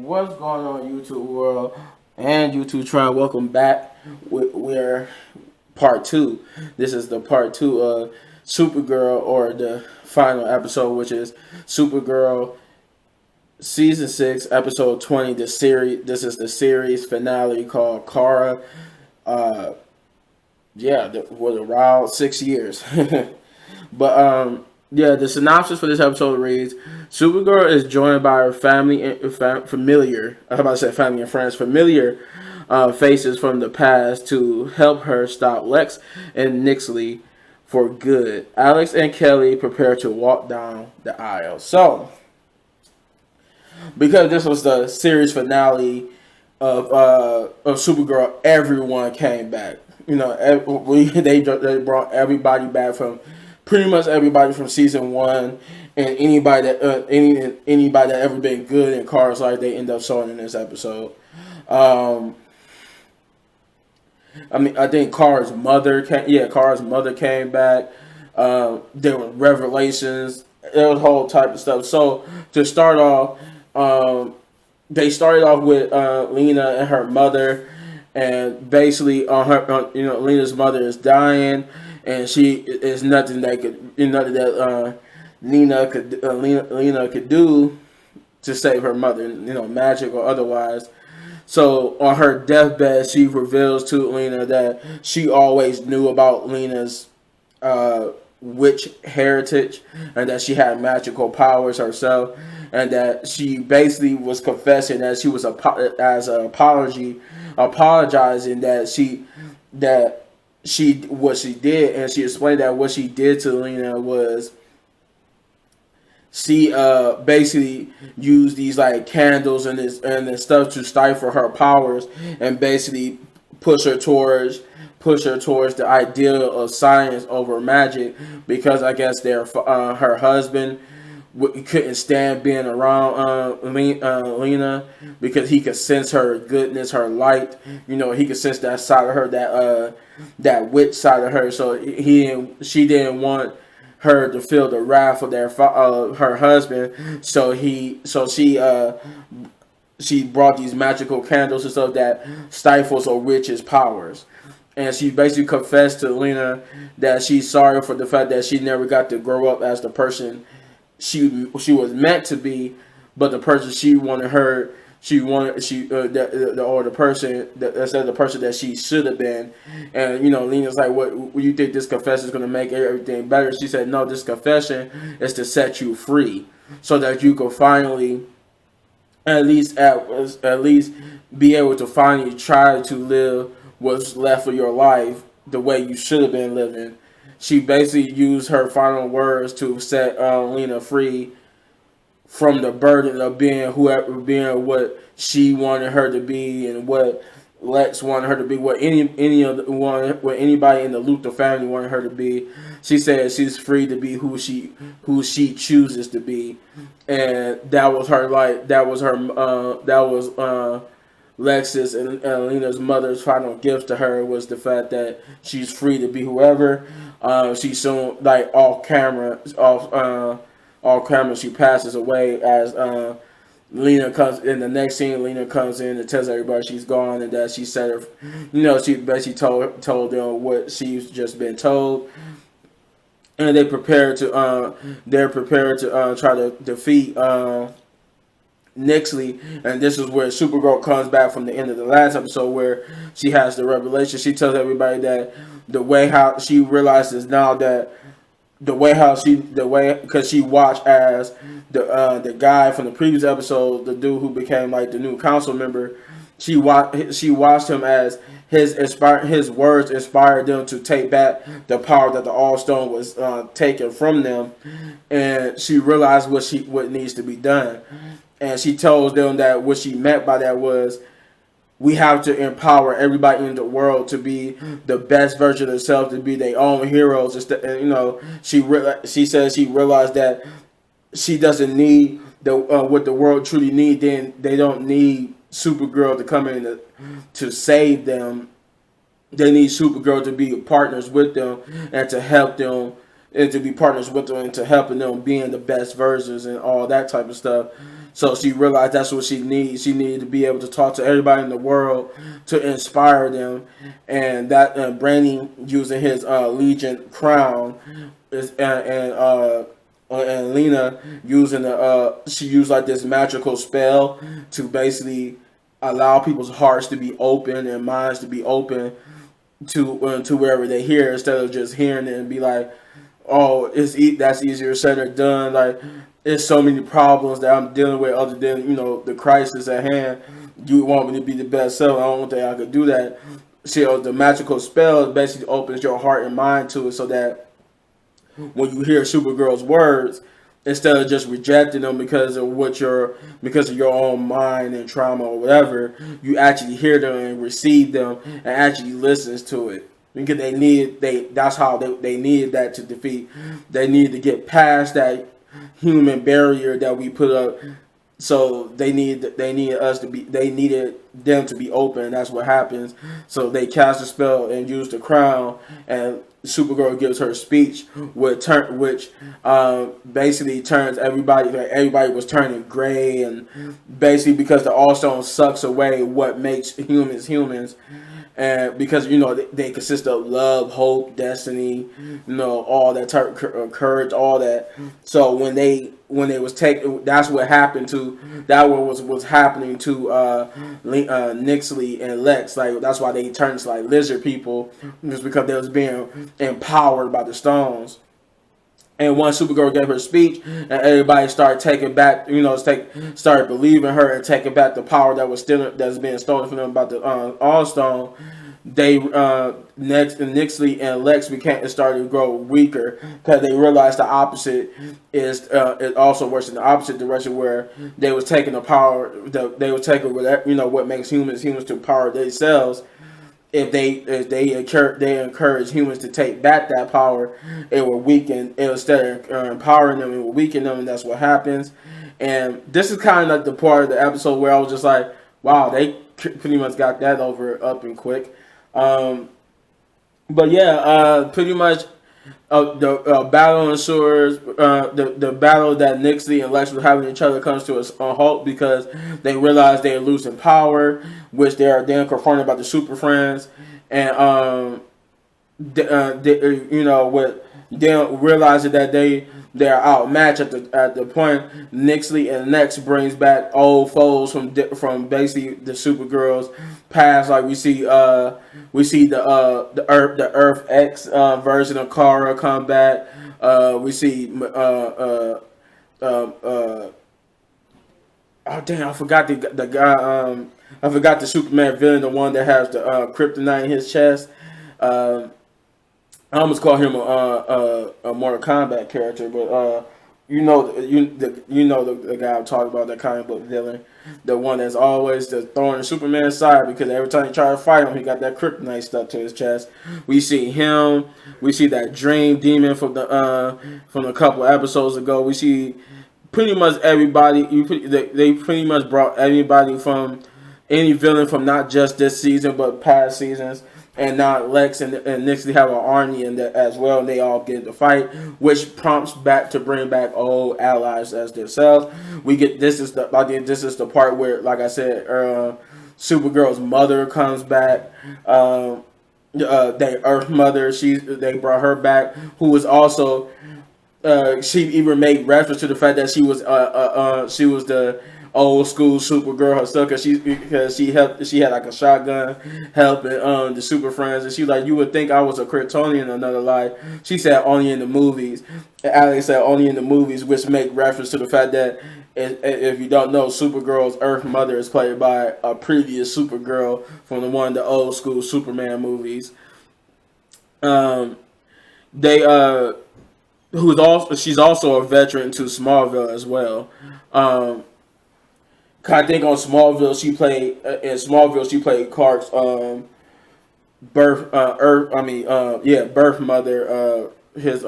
What's going on, YouTube world and YouTube trying? Welcome back. We're part two. This is the part two of Supergirl, or the final episode, which is Supergirl season 6, episode 20. The series. This is the series finale called Kara. Uh, was around 6 years. But yeah, the synopsis for this episode reads: Supergirl is joined by her family and familiar. I'm about to say family and friends, familiar faces from the past to help her stop Lex and Nixley for good. Alex and Kelly prepare to walk down the aisle. So, because this was the series finale of Supergirl, everyone came back. You know, they brought everybody back from pretty much everybody from season 1, and anybody that ever been good in Kara's life, they end up showing in this episode. I think Kara's mother came back. There were revelations. There was a whole type of stuff. So to start off, they started off with Lena and her mother, and basically Lena's mother is dying, and she is nothing that Lena could do to save her mother, magic or otherwise. So on her deathbed, she reveals to Lena that she always knew about Lena's witch heritage, and that she had magical powers herself, and that she basically was confessing that she was apologizing that what she did, and she explained that what she did to Lena was she basically used these like candles and this stuff to stifle her powers, and basically push her towards the ideal of science over magic, because I guess her husband couldn't stand being around Lena, because he could sense her goodness, her light. He could sense that side of her, that witch side of her. So she didn't want her to feel the wrath of her husband. So she brought these magical candles and stuff that stifles a witch's powers. And she basically confessed to Lena that she's sorry for the fact that she never got to grow up as the person she was meant to be, but the person the person that she should have been. And Lena's like, what you think this confession is going to make everything better? She said, no, this confession is to set you free, so that you can finally at least be able to finally try to live what's left of your life the way you should have been living. She basically used her final words to set Lena free from the burden of being what she wanted her to be, and what Lex wanted her to be, what what anybody in the Luthor family wanted her to be. She said she's free to be who she chooses to be, and that was Lex's and Lena's mother's final gift to her, was the fact that she's free to be whoever. She's soon, like off camera, she passes away as Lena comes in the next scene. Lena comes in and tells everybody she's gone, and that she said her, she basically told them what she's just been told, and they're prepared to try to defeat Nixley. And this is where Supergirl comes back from the end of the last episode, where she has the revelation. She tells everybody that the way how she realizes now that because she watched as the guy from the previous episode, the dude who became like the new council member, she watched him as his words inspired them to take back the power that the All-Stone was taken from them, and she realized what needs to be done. And she told them that what she meant by that was, we have to empower everybody in the world to be the best version of themselves, to be their own heroes. She says she realized that she doesn't need what the world truly needs. Then they don't need Supergirl to come in to save them. They need Supergirl to be partners with them and to help them and to be partners with them and to helping them being the best versions and all that type of stuff. So she realized that's what she needs. She needed to be able to talk to everybody in the world to inspire them, and that Brandon using his Legion crown is and Lena using she used like this magical spell to basically allow people's hearts to be open and minds to be open to wherever they hear, instead of just hearing it and be like, oh, that's easier said than done. Like, there's so many problems that I'm dealing with other than, the crisis at hand. You want me to be the best self. I don't think I could do that. So the magical spell basically opens your heart and mind to it, so that when you hear Supergirl's words, instead of just rejecting them because of your own mind and trauma or whatever, you actually hear them and receive them and actually listens to it. Because that's how they needed that to defeat. They needed to get past that human barrier that we put up. So they needed them to be open, and that's what happens. So they cast a spell and use the crown, and Supergirl gives her speech, which basically turns everybody. Like, everybody was turning gray, and basically because the All-Stone sucks away what makes humans humans. And because they consist of love, hope, destiny, all that courage, all that. So when they was taken, that's what happened to was happening to Nixley and Lex. Like, that's why they turned into like lizard people, just because they was being empowered by the stones. And once Supergirl gave her speech, and everybody started taking back, started believing her and taking back the power that's being stolen from them by the All-Stone, they Nixley and Lex started to grow weaker, because they realized the opposite is it also works in the opposite direction, where they was taking the power, they were taking what makes humans to power themselves. If they encourage humans to take back that power, it will weaken. Instead of empowering them, it will weaken them, and that's what happens. And this is kind of like the part of the episode where I was just like, wow, they pretty much got that up and quick. But yeah, pretty much the battle ensures. The battle that Nixley and Lex were having each other comes to a halt, because they realize they are losing power, which they are then confronted by the Super Friends, and with them realizing that they are outmatched at the point. Nixley and Lex brings back old foes from basically the Supergirl's past. Like, we see the Earth X version of Kara come back. We see oh damn, I forgot the guy. I forgot the Superman villain, the one that has the kryptonite in his chest. I almost call him a Mortal Kombat character, but the guy I'm talking about, that comic book villain, the one that's always just throwing Superman's side, because every time you try to fight him, he got that kryptonite stuck to his chest. We see him. We see that Dream Demon from a couple episodes ago. We see pretty much everybody. They pretty much brought everybody from any villain from not just this season but past seasons. And now Lex and Nixley have an army in that as well, and they all get to fight, which prompts back to bring back old allies as themselves. This is the part where, like I said, Supergirl's mother comes back. Earth Mother, they brought her back, who was also she even made reference to the fact that she was the old school Supergirl herself, because she had like a shotgun helping the Super Friends, and she was like, you would think I was a Kryptonian in another life. She said only in the movies. And Alex said only in the movies, which make reference to the fact that if you don't know, Supergirl's Earth Mother is played by a previous Supergirl from the old school Superman movies. She's also a veteran to Smallville as well. I think on Smallville she played Clark's birth mother, his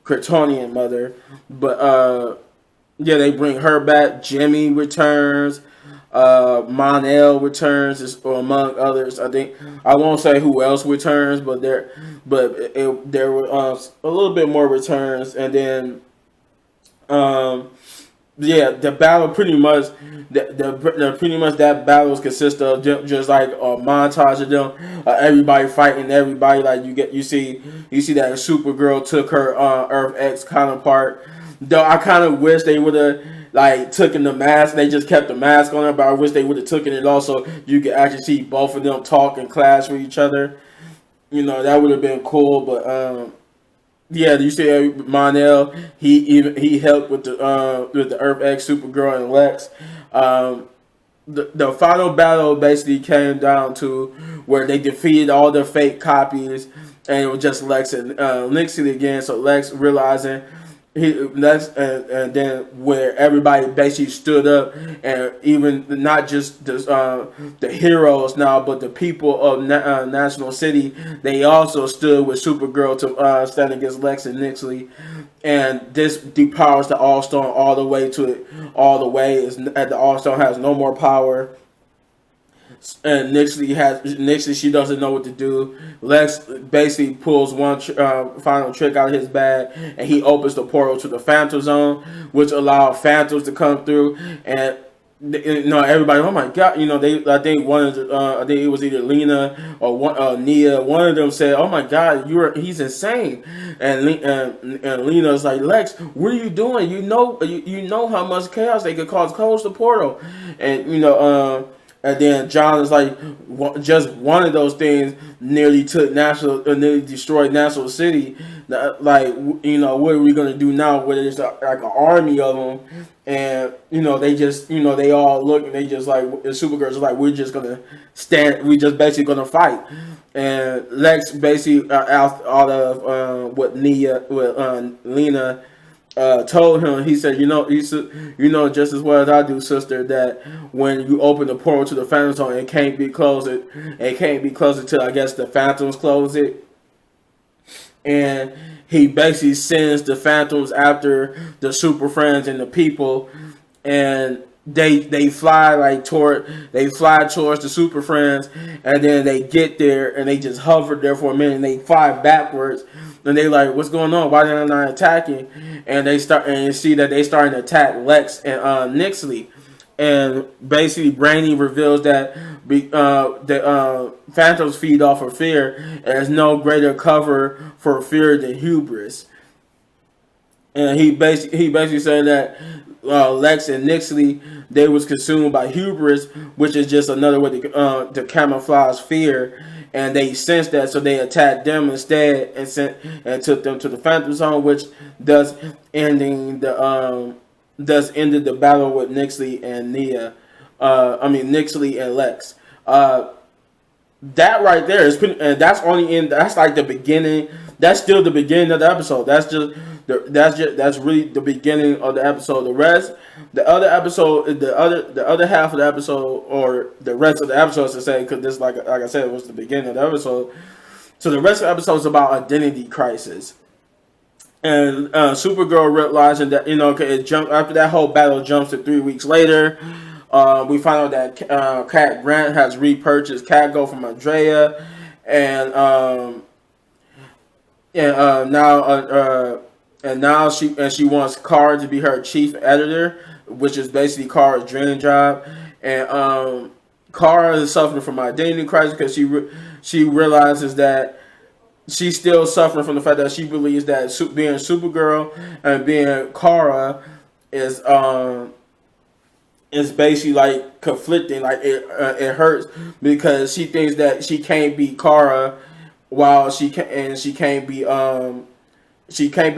Kryptonian mother. But they bring her back. Jimmy returns. Monel returns, or among others. I think I won't say who else returns, but there were a little bit more returns, and then um, yeah, the battle pretty much pretty much that battles consist of just like a montage of them, everybody fighting everybody. Like you see that Supergirl took her Earth X counterpart. Though I kind of wish they would have like taken the mask. They just kept the mask on her, but I wish they would have taken it also. You could actually see both of them talk and clash with each other. That would have been cool, but yeah, you see Monel. He helped with the Earth X, Supergirl, and Lex. The final battle basically came down to where they defeated all the fake copies, and it was just Lex and Nixie again. So Lex realizing and then where everybody basically stood up, and even not just the heroes now, but the people of National City, they also stood with Supergirl to stand against Lex and Nixley, and this depowers the All Stone all the way to it. All the way is the All Stone has no more power. And Nixley, she doesn't know what to do. Lex basically pulls one final trick out of his bag, and he opens the portal to the Phantom Zone, which allowed Phantoms to come through. And everybody, oh my god, I think I think it was either Lena or Nia. One of them said, "Oh my god, he's insane." And Lena's like, "Lex, what are you doing? You know how much chaos they could cause. Close the portal." And and then John is like, just one of those things nearly destroyed National City. Like, what are we gonna do now? Where there's like an army of them, and they all look, and they just like, the Supergirls are like, we're just gonna stand. We just basically gonna fight. And Lex basically out of what Lena told him. He said, just as well as I do, sister, that when you open the portal to the Phantom Zone, it can't be closed. It can't be closed until, I guess, the Phantoms close it. And he basically sends the Phantoms after the Super Friends and the people, and they fly towards the Super Friends, and then they get there and they just hover there for a minute, and they fly backwards. And they like, what's going on? Why they're not attacking? And they start, and you see that they starting to attack Lex and Nixley. And basically, Brainy reveals that the Phantoms feed off of fear, and there's no greater cover for fear than hubris. And he basically said that Lex and Nixley, they was consumed by hubris, which is just another way to camouflage fear. And they sensed that, so they attacked them instead and took them to the Phantom Zone, which thus ended the battle with Nixley and Nixley and Lex. That right there is pretty, and that's like the beginning. That's still the beginning of the episode. That's really the beginning of the episode. The other half of the episode, or the rest of the episode, to say, because this, like I said, was the beginning of the episode. So the rest of the episode is about identity crisis, and Supergirl realizing that after that whole battle jumps to 3 weeks later. We find out that Cat Grant has repurchased Catgo from Andrea, and now she wants Kara to be her chief editor, which is basically Kara's dream job. And Kara is suffering from identity crisis because she realizes that she's still suffering from the fact that she believes that being Supergirl and being Kara is basically like conflicting. Like it hurts because she thinks that she can't be Kara while she can't be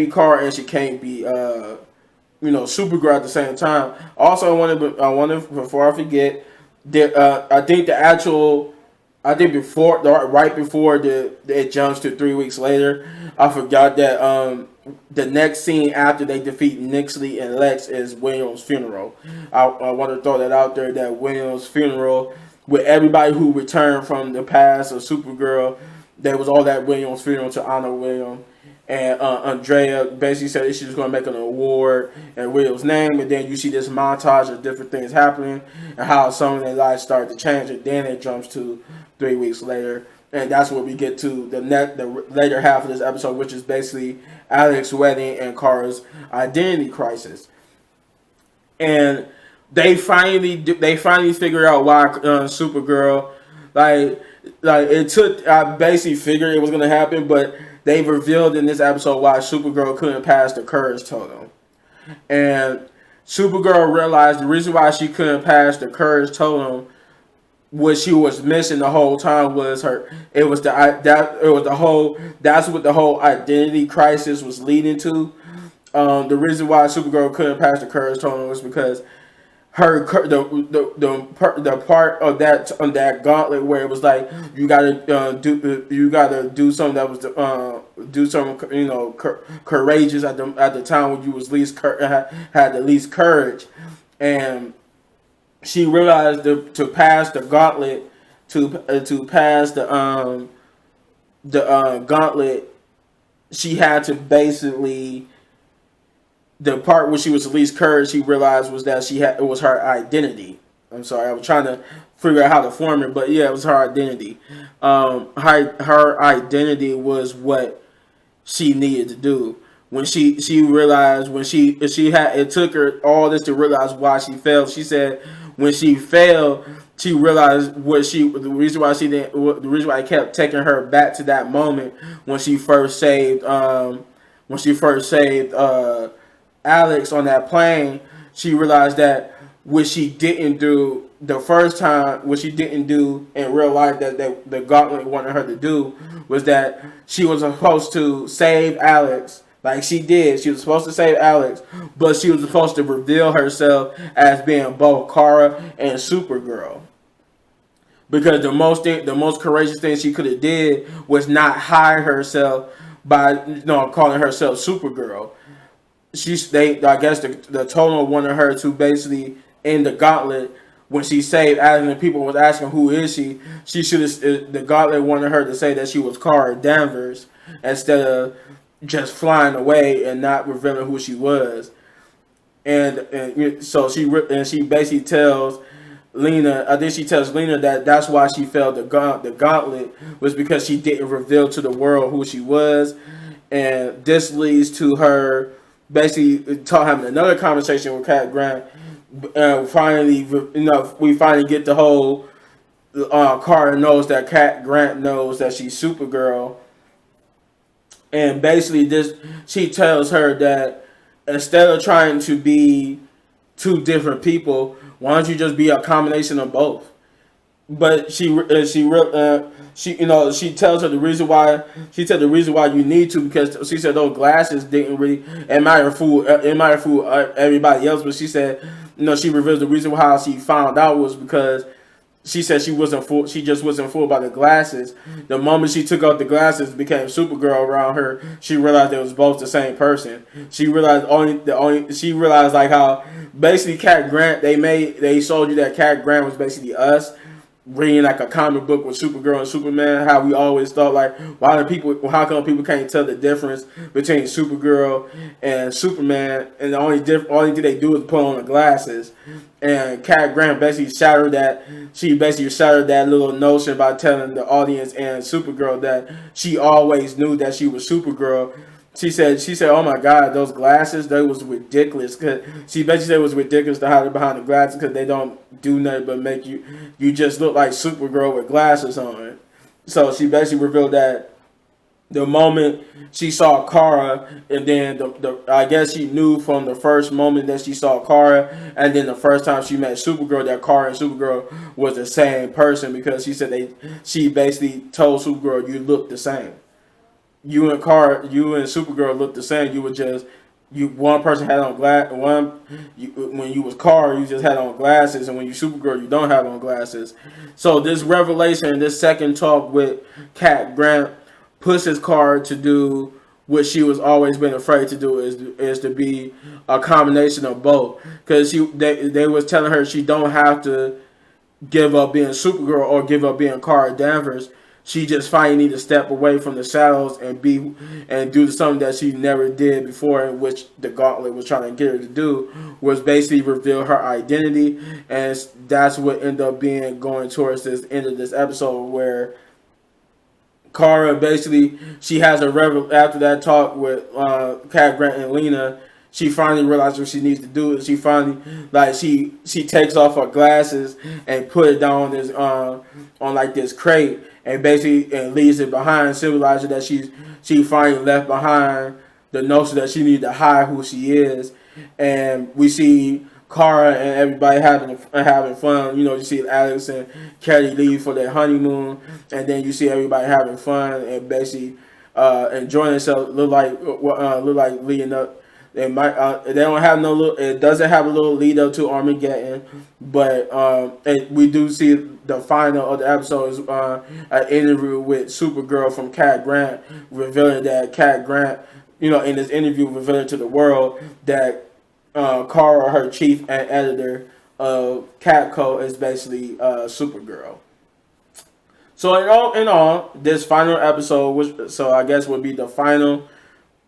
Kara, and she can't be Supergirl at the same time. Also, I wanted before I forget, right before it jumps to 3 weeks later, I forgot that the next scene after they defeat Nixley and Lex is William's funeral. I want to throw that out there, that William's funeral, with everybody who returned from the past of Supergirl, there was all that Williams funeral to honor William. And Andrea basically said that she was going to make an award in William's name. And then you see this montage of different things happening and how some of their lives start to change. And then it jumps to 3 weeks later. And that's where we get to the later half of this episode, which is basically Alex's wedding and Kara's identity crisis. And they finally figure out why Supergirl, like it took. I basically figured it was gonna happen, but they revealed in this episode why Supergirl couldn't pass the courage totem. And Supergirl realized the reason why she couldn't pass the courage totem, what she was missing the whole time was her. That's what the whole identity crisis was leading to. The reason why Supergirl couldn't pass the courage totem was because the part of that gauntlet where it was like you gotta do something that was do something courageous at the time when you was had the least courage, and she realized to pass the gauntlet to pass the gauntlet, she had to basically. The part where she was the least courage, she realized was that it was her identity. I'm sorry, I was trying to figure out how to form it, but yeah, it was her identity. Her identity was what she needed to do. When she realized it took her all this to realize why she failed. She said when she failed, she realized the reason why it kept taking her back to that moment when she first saved Alex on that plane. She realized that what she didn't do the first time, what she didn't do in real life that the gauntlet wanted her to do, was that she was supposed to save Alex. Like she did. She was supposed to save Alex, but she was supposed to reveal herself as being both Kara and Supergirl. Because the most courageous thing she could have did was not hide herself by calling herself Supergirl. I guess the total wanted her to basically end the gauntlet when she saved Alex and people was asking who is she. The gauntlet wanted her to say that she was Kara Danvers instead of just flying away and not revealing who she was. So she basically tells Lena. I think she tells Lena that that's why she failed the gauntlet was because she didn't reveal to the world who she was, and this leads to her basically having another conversation with Cat Grant. Finally, we finally get the whole Kara knows that Cat Grant knows that she's Supergirl, and basically she tells her that instead of trying to be two different people, why don't you just be a combination of both? But she tells her the reason why. She said the reason why you need to, because she said those glasses didn't really. It might have fooled everybody else, but she said she reveals the reason how she found out was because she said she wasn't fooled. She just wasn't fooled by the glasses. The moment she took out the glasses, became Supergirl around her. She realized it was both the same person. She realized She realized like how basically Cat Grant they showed you that Cat Grant was basically us. Reading like a comic book with Supergirl and Superman, how we always thought like, how come people can't tell the difference between Supergirl and Superman, and the only thing they do is put on the glasses. And Cat Grant basically shattered that little notion by telling the audience and Supergirl that she always knew that she was Supergirl. She said, oh my God, those glasses, that was ridiculous. Cause she basically said it was ridiculous to hide behind the glasses because they don't do nothing but make you just look like Supergirl with glasses on. So she basically revealed that the moment she saw Kara, and then I guess she knew from the first moment that she saw Kara, and then the first time she met Supergirl, that Kara and Supergirl was the same person, because she said she basically told Supergirl, you look the same. You and Supergirl looked the same. You were just one person had on when you was Kara, you just had on glasses, and when you Supergirl, you don't have on glasses. So this revelation, this second talk with Cat Grant, pushes Kara to do what she was always been afraid to do, is to be a combination of both. Because they was telling her she don't have to give up being Supergirl or give up being Kara Danvers. she just finally need to step away from the shadows and do something that she never did before, in which the Gauntlet was trying to get her to do, was basically reveal her identity. And that's what ended up being going towards this end of this episode, where Kara basically, she has a after that talk with Cat Grant and Lena. She finally realized what she needs to do. She finally, like, she takes off her glasses and put it down on this on like this crate, and basically and leaves it behind, symbolizing that she finally left behind the notion that she needed to hide who she is. And we see Kara and everybody having fun. You know, you see Alex and Kelly leave for their honeymoon, and then you see everybody having fun and basically enjoying themselves. Look like leading up. They don't have no little. It doesn't have a little lead up to Armageddon, but we do see the final of the episode is an interview with Supergirl from Cat Grant, revealing that Cat Grant, you know, in this interview, revealing to the world that Kara, her chief and editor of Catco, is basically Supergirl. So in all, this final episode, I guess would be the final.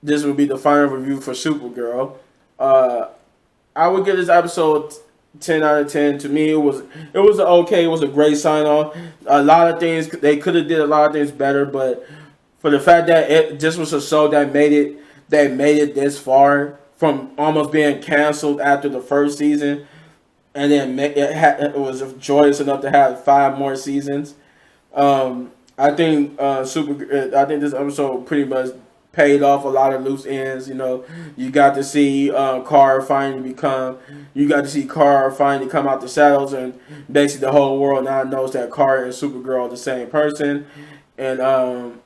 This would be the final review for Supergirl. I would give this episode 10 out of 10. To me, it was okay. It was a great sign off. A lot of things they could have did a lot of things better, but for the fact that this was a show that made it this far, from almost being canceled after the first season, and then it was joyous enough to have 5 more seasons. I think this episode pretty much paid off a lot of loose ends. You know, you got to see Kara finally come out the shadows, and basically the whole world now knows that Kara and Supergirl are the same person. And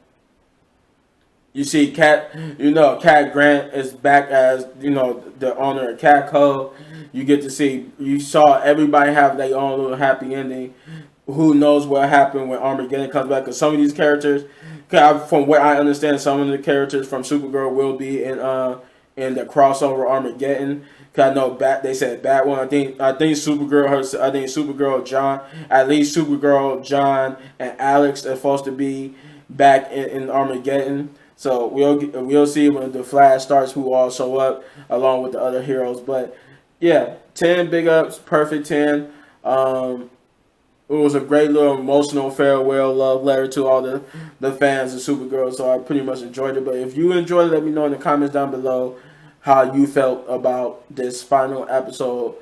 you see Cat Grant is back as, you know, the owner of Catco. You saw everybody have their own little happy ending. Who knows what happened when Armageddon comes back? Because some of these characters, from what I understand, some of the characters from Supergirl will be in the crossover Armageddon. Cause I know they said Batwoman. I think Supergirl, John, at least Supergirl, John, and Alex are supposed to be back in Armageddon. So we'll see when the Flash starts who all show up along with the other heroes. But yeah, 10 big ups, perfect 10. It was a great little emotional farewell love letter to all the fans of Supergirl. So I pretty much enjoyed it. But if you enjoyed it, let me know in the comments down below how you felt about this final episode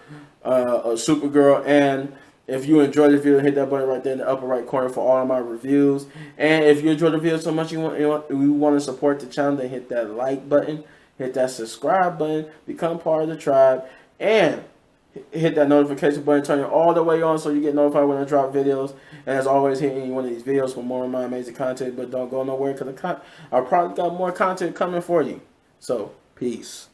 of Supergirl. And if you enjoyed the video, hit that button right there in the upper right corner for all of my reviews. And if you enjoyed the video so much you want to support the channel, then hit that like button, hit that subscribe button, become part of the tribe, and hit that notification button, turn it all the way on so you get notified when I drop videos. And as always, hit any one of these videos for more of my amazing content. But don't go nowhere, because I probably got more content coming for you. So, peace.